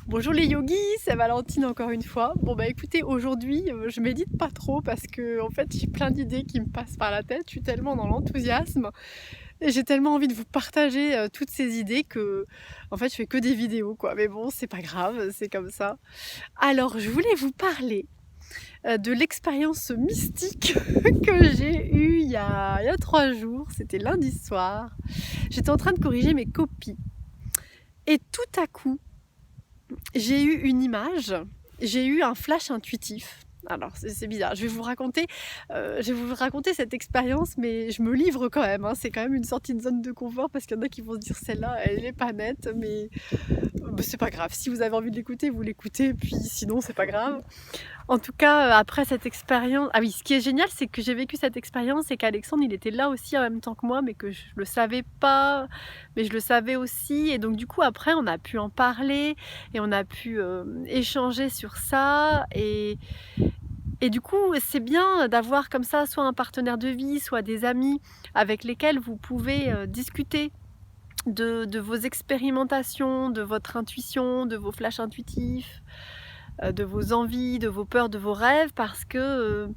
Bonjour les yogis, c'est Valentine encore une fois. Bon bah écoutez, aujourd'hui je médite pas trop parce que en fait j'ai plein d'idées qui me passent par la tête, je suis tellement dans l'enthousiasme et j'ai tellement envie de vous partager toutes ces idées que en fait je fais que des vidéos quoi. Mais bon, c'est pas grave, c'est comme ça. Alors je voulais vous parler de l'expérience mystique que j'ai eue il y a 3 jours, c'était lundi soir. J'étais en train de corriger mes copies et tout à coup j'ai eu une image, j'ai eu un flash intuitif. Alors c'est bizarre, je vais vous raconter cette expérience, mais je me livre quand même, hein. C'est quand même une sortie de zone de confort parce qu'il y en a qui vont se dire celle-là, elle est pas nette, mais c'est pas grave. Si vous avez envie de l'écouter, vous l'écoutez, puis sinon c'est pas grave. En tout cas, après cette expérience... Ah oui, ce qui est génial, c'est que j'ai vécu cette expérience et qu'Alexandre, il était là aussi en même temps que moi, mais que je le savais pas, mais je le savais aussi. Et donc du coup, après, on a pu en parler et on a pu échanger sur ça. Et du coup, c'est bien d'avoir comme ça soit un partenaire de vie, soit des amis avec lesquels vous pouvez discuter de vos expérimentations, de votre intuition, de vos flashs intuitifs, de vos envies, de vos peurs, de vos rêves, parce que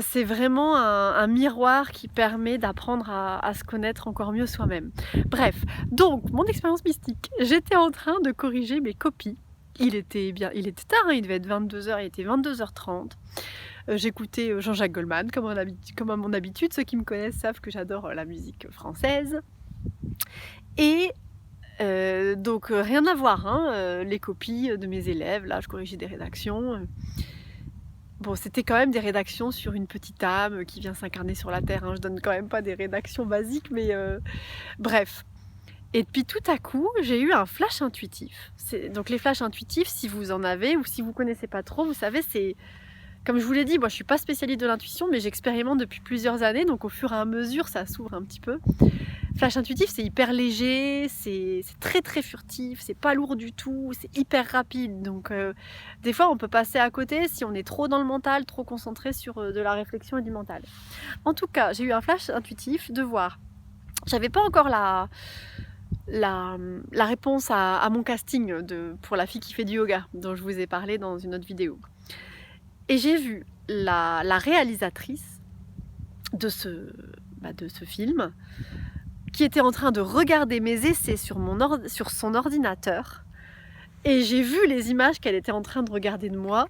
c'est vraiment un miroir qui permet d'apprendre à se connaître encore mieux soi-même. Bref, donc mon expérience mystique, j'étais en train de corriger mes copies. Il était tard, hein, il devait être 22h, il était 22h30. J'écoutais Jean-Jacques Goldman, comme à mon habitude. Ceux qui me connaissent savent que j'adore la musique française. Et donc rien à voir, hein, les copies de mes élèves, là je corrigeais des rédactions. Bon, c'était quand même des rédactions sur une petite âme qui vient s'incarner sur la Terre, hein. Je donne quand même pas des rédactions basiques, mais bref. Et puis tout à coup, j'ai eu un flash intuitif. Donc les flashs intuitifs, si vous en avez ou si vous connaissez pas trop, vous savez, c'est... Comme je vous l'ai dit, moi je suis pas spécialiste de l'intuition, mais j'expérimente depuis plusieurs années, donc au fur et à mesure, ça s'ouvre un petit peu. Flash intuitif, c'est hyper léger, c'est très très furtif, c'est pas lourd du tout, c'est hyper rapide. Donc des fois on peut passer à côté si on est trop dans le mental, trop concentré sur de la réflexion et du mental. En tout cas, j'ai eu un flash intuitif de voir. J'avais pas encore la réponse à mon casting pour la fille qui fait du yoga, dont je vous ai parlé dans une autre vidéo. Et j'ai vu la réalisatrice de ce film qui était en train de regarder mes essais sur son ordinateur. Et j'ai vu les images qu'elle était en train de regarder de moi.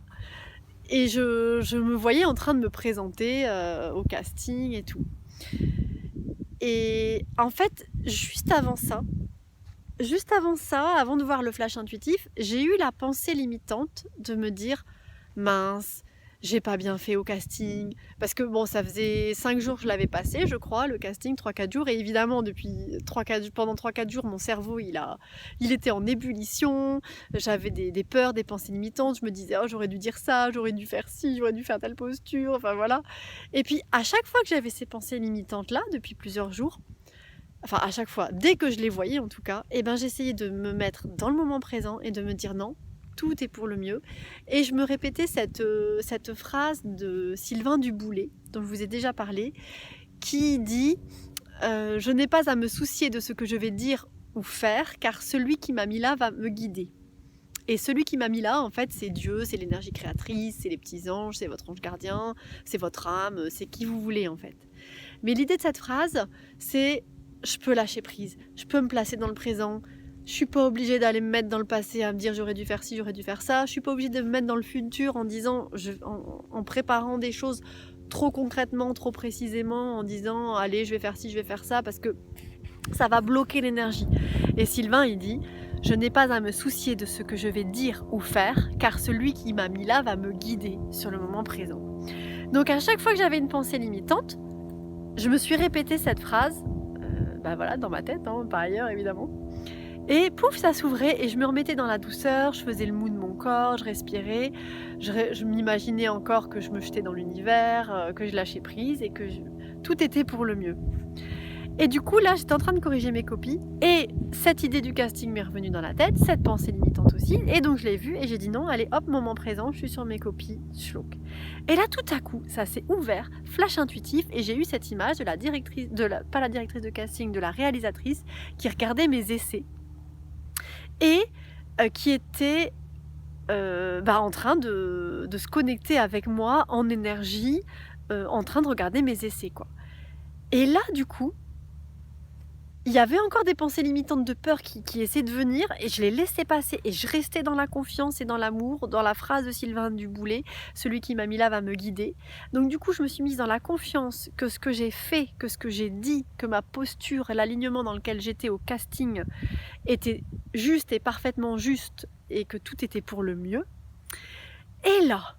Et je me voyais en train de me présenter au casting et tout. Et en fait, juste avant ça, avant de voir le flash intuitif, j'ai eu la pensée limitante de me dire « Mince, j'ai pas bien fait au casting ». Parce que bon, ça faisait 5 jours que je l'avais passé, je crois, le casting, 3-4 jours. Et évidemment, pendant 3-4 jours, mon cerveau, il était en ébullition. J'avais des peurs, des pensées limitantes. Je me disais « Oh, j'aurais dû dire ça, j'aurais dû faire ci, j'aurais dû faire telle posture ». Enfin voilà. Et puis, à chaque fois que j'avais ces pensées limitantes-là, depuis plusieurs jours, enfin à chaque fois, dès que je les voyais en tout cas, eh ben, j'essayais de me mettre dans le moment présent et de me dire non, tout est pour le mieux. Et je me répétais cette phrase de Sylvain Duboullay, dont je vous ai déjà parlé, qui dit je n'ai pas à me soucier de ce que je vais dire ou faire, car celui qui m'a mis là va me guider. Et celui qui m'a mis là, en fait, c'est Dieu, c'est l'énergie créatrice, c'est les petits anges, c'est votre ange gardien, c'est votre âme, c'est qui vous voulez en fait. Mais l'idée de cette phrase, c'est je peux lâcher prise, je peux me placer dans le présent, je suis pas obligée d'aller me mettre dans le passé à me dire j'aurais dû faire ci, j'aurais dû faire ça, je suis pas obligée de me mettre dans le futur en disant, en préparant des choses trop concrètement, trop précisément, en disant allez je vais faire ci, je vais faire ça, parce que ça va bloquer l'énergie. Et Sylvain il dit je n'ai pas à me soucier de ce que je vais dire ou faire, car celui qui m'a mis là va me guider sur le moment présent. Donc à chaque fois que j'avais une pensée limitante, je me suis répété cette phrase, voilà, dans ma tête, hein, par ailleurs évidemment. Et pouf, ça s'ouvrait et je me remettais dans la douceur, je faisais le mou de mon corps, je respirais, je m'imaginais encore que je me jetais dans l'univers, que je lâchais prise et que tout était pour le mieux. Et du coup, là, j'étais en train de corriger mes copies et cette idée du casting m'est revenue dans la tête, cette pensée limitante aussi, et donc je l'ai vue et j'ai dit non, allez hop, moment présent, je suis sur mes copies, schlock. Et là, tout à coup, ça s'est ouvert, flash intuitif, et j'ai eu cette image de la directrice, pas la directrice de casting, de la réalisatrice qui regardait mes essais. Et qui était en train de se connecter avec moi en énergie, en train de regarder mes essais, quoi. Et là, du coup, il y avait encore des pensées limitantes de peur qui essaient de venir et je les laissais passer et je restais dans la confiance et dans l'amour, dans la phrase de Sylvain Duboulet: «Celui qui m'a mis là va me guider». Donc du coup, je me suis mise dans la confiance que ce que j'ai fait, que ce que j'ai dit, que ma posture et l'alignement dans lequel j'étais au casting était juste et parfaitement juste et que tout était pour le mieux. Et là,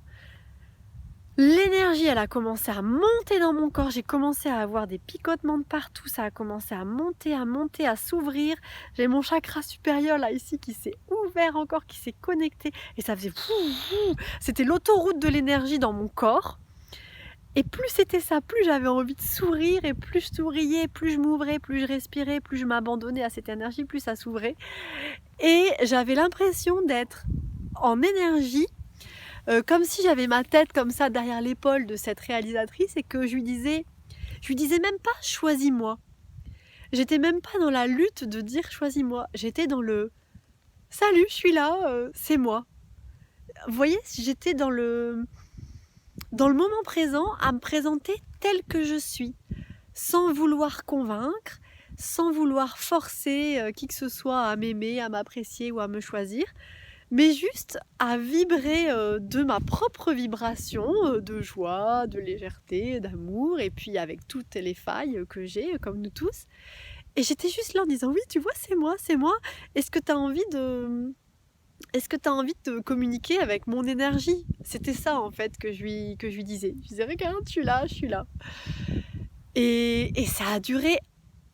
l'énergie, elle a commencé à monter dans mon corps. J'ai commencé à avoir des picotements de partout. Ça a commencé à monter, à s'ouvrir. J'ai mon chakra supérieur là ici qui s'est ouvert encore, qui s'est connecté. Et ça faisait fou, fou. C'était l'autoroute de l'énergie dans mon corps. Et plus c'était ça, plus j'avais envie de sourire. Et plus je souriais, plus je m'ouvrais, plus je respirais, plus je m'abandonnais à cette énergie, plus ça s'ouvrait. Et j'avais l'impression d'être en énergie, comme si j'avais ma tête comme ça derrière l'épaule de cette réalisatrice et que je lui disais même pas choisis-moi. J'étais même pas dans la lutte de dire choisis-moi. J'étais dans le salut, je suis là, c'est moi. Vous voyez, j'étais dans le moment présent à me présenter telle que je suis, sans vouloir convaincre, sans vouloir forcer qui que ce soit à m'aimer, à m'apprécier ou à me choisir, mais juste à vibrer de ma propre vibration, de joie, de légèreté, d'amour, et puis avec toutes les failles que j'ai, comme nous tous. Et j'étais juste là en disant oui, tu vois, c'est moi, c'est moi. Est-ce que tu as envie de... Est-ce que tu as envie de communiquer avec mon énergie? C'était ça en fait que je lui disais. Je disais regarde, je suis là, je suis là. Et ça a duré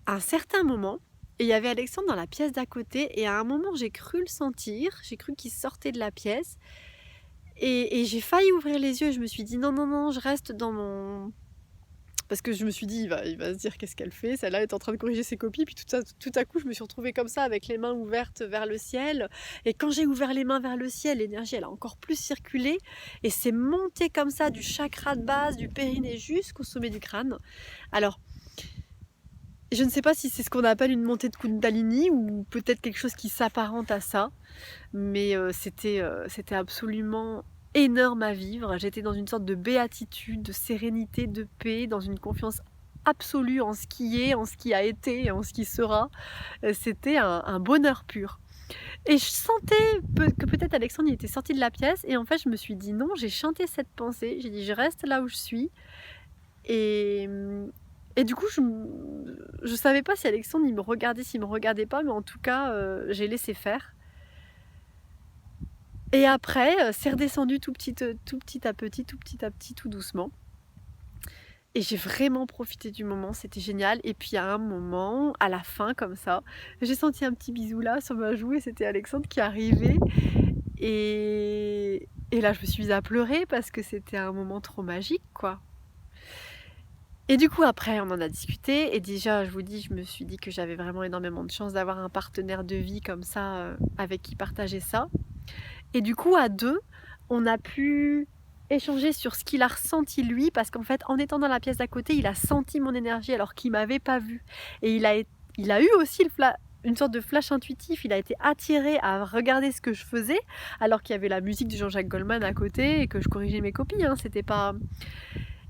un certain moment. Et il y avait Alexandre dans la pièce d'à côté et à un moment j'ai cru le sentir, j'ai cru qu'il sortait de la pièce et j'ai failli ouvrir les yeux et je me suis dit non, je reste dans mon... Parce que je me suis dit il va se dire qu'est-ce qu'elle fait, celle-là est en train de corriger ses copies, puis tout à coup je me suis retrouvée comme ça avec les mains ouvertes vers le ciel et quand j'ai ouvert les mains vers le ciel, l'énergie elle a encore plus circulé et c'est monté comme ça du chakra de base, du périnée jusqu'au sommet du crâne. Alors je ne sais pas si c'est ce qu'on appelle une montée de Kundalini ou peut-être quelque chose qui s'apparente à ça, mais c'était absolument énorme à vivre. J'étais dans une sorte de béatitude, de sérénité, de paix, dans une confiance absolue en ce qui est, en ce qui a été et en ce qui sera. C'était un bonheur pur. Et je sentais que peut-être Alexandre il était sorti de la pièce et en fait je me suis dit non, j'ai chanté cette pensée, j'ai dit je reste là où je suis et du coup, je savais pas si Alexandre il me regardait, s'il me regardait pas, mais en tout cas, j'ai laissé faire. Et après, c'est redescendu tout petit à petit, tout doucement. Et j'ai vraiment profité du moment, c'était génial. Et puis à un moment, à la fin comme ça, j'ai senti un petit bisou là sur ma joue et c'était Alexandre qui arrivait. Et là, je me suis mise à pleurer parce que c'était un moment trop magique, quoi. Et du coup après on en a discuté et déjà je vous dis, je me suis dit que j'avais vraiment énormément de chance d'avoir un partenaire de vie comme ça avec qui partager ça. Et du coup à deux, on a pu échanger sur ce qu'il a ressenti lui parce qu'en fait en étant dans la pièce d'à côté, il a senti mon énergie alors qu'il m'avait pas vue. Et il a eu aussi une sorte de flash intuitif, il a été attiré à regarder ce que je faisais alors qu'il y avait la musique de Jean-Jacques Goldman à côté et que je corrigeais mes copies, hein, c'était pas...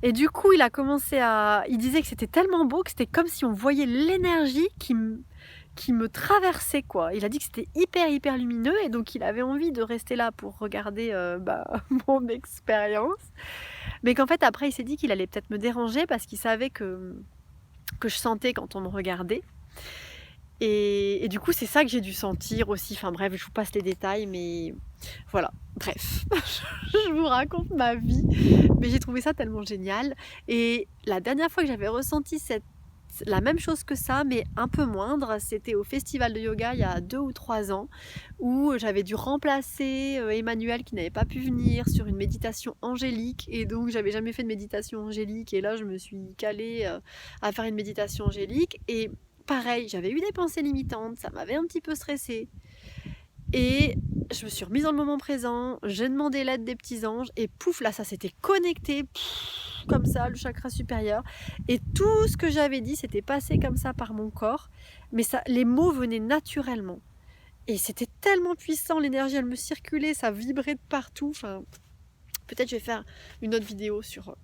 Et du coup, il disait que c'était tellement beau que c'était comme si on voyait l'énergie qui me traversait, quoi. Il a dit que c'était hyper lumineux et donc il avait envie de rester là pour regarder mon expérience. Mais qu'en fait, après, il s'est dit qu'il allait peut-être me déranger parce qu'il savait que je sentais quand on me regardait. Et du coup, c'est ça que j'ai dû sentir aussi. Enfin bref, je vous passe les détails, mais voilà. Bref, je vous raconte ma vie. Mais j'ai trouvé ça tellement génial. Et la dernière fois que j'avais ressenti la même chose que ça, mais un peu moindre, c'était au festival de yoga il y a 2 ou 3 ans, où j'avais dû remplacer Emmanuel qui n'avait pas pu venir sur une méditation angélique. Et donc, j'avais jamais fait de méditation angélique. Et là, je me suis calée à faire une méditation angélique. Et pareil, j'avais eu des pensées limitantes, ça m'avait un petit peu stressée. Et je me suis remise dans le moment présent, j'ai demandé l'aide des petits anges et pouf, là ça s'était connecté, comme ça, le chakra supérieur. Et tout ce que j'avais dit s'était passé comme ça par mon corps, mais ça, les mots venaient naturellement. Et c'était tellement puissant, l'énergie elle me circulait, ça vibrait de partout. Enfin, peut-être je vais faire une autre vidéo sur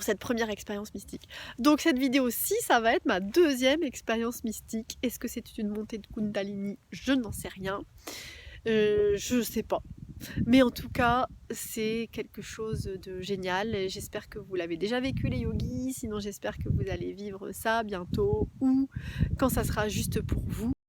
cette première expérience mystique. Donc cette vidéo-ci, ça va être ma deuxième expérience mystique. Est-ce que c'est une montée de Kundalini? Je n'en sais rien. Je sais pas. Mais en tout cas, c'est quelque chose de génial. J'espère que vous l'avez déjà vécu les yogis. Sinon, j'espère que vous allez vivre ça bientôt ou quand ça sera juste pour vous.